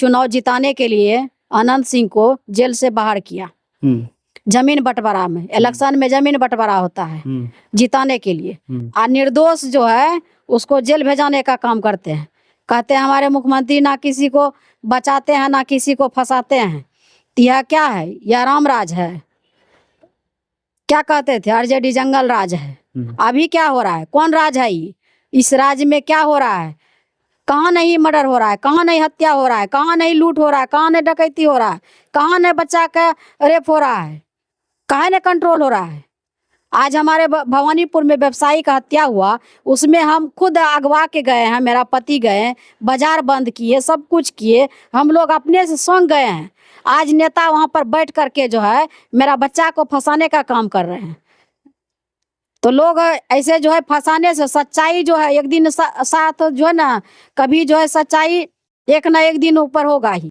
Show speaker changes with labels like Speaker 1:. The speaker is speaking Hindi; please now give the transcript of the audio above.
Speaker 1: चुनाव जिताने के लिए अनंत सिंह को जेल से बाहर किया। जमीन बंटवारा में, इलेक्शन में जमीन बंटवारा होता है जिताने के लिए। और निर्दोष जो है उसको जेल भेजाने का काम करते हैं। कहते हैं हमारे मुख्यमंत्री ना किसी को बचाते हैं ना किसी को फंसाते हैं। यह क्या है? यह राम राज है। क्या कहते थे? आरजेडी जंगल राज है। अभी क्या हो रहा है? कौन राज है ये? इस राज्य में क्या हो रहा है? कहाँ नहीं मर्डर हो रहा है? कहाँ नहीं हत्या हो रहा है? कहाँ नहीं लूट हो रहा है? कहाँ नहीं डकैती हो रहा है? कहाँ नहीं बच्चा का रेप हो रहा है? कहाँ नहीं कंट्रोल हो रहा है? आज हमारे भवानीपुर में व्यवसायी का हत्या हुआ, उसमें हम खुद अगवा के गए हैं, मेरा पति गए, बाजार बंद किए, सब कुछ किए, हम लोग अपने से संग गए हैं। आज नेता वहां पर बैठ करके जो है मेरा बच्चा को फंसाने का काम कर रहे हैं। तो लोग ऐसे जो है फंसाने से, सच्चाई जो है एक दिन साथ जो है ना, कभी जो है सच्चाई एक ना एक दिन ऊपर होगा ही।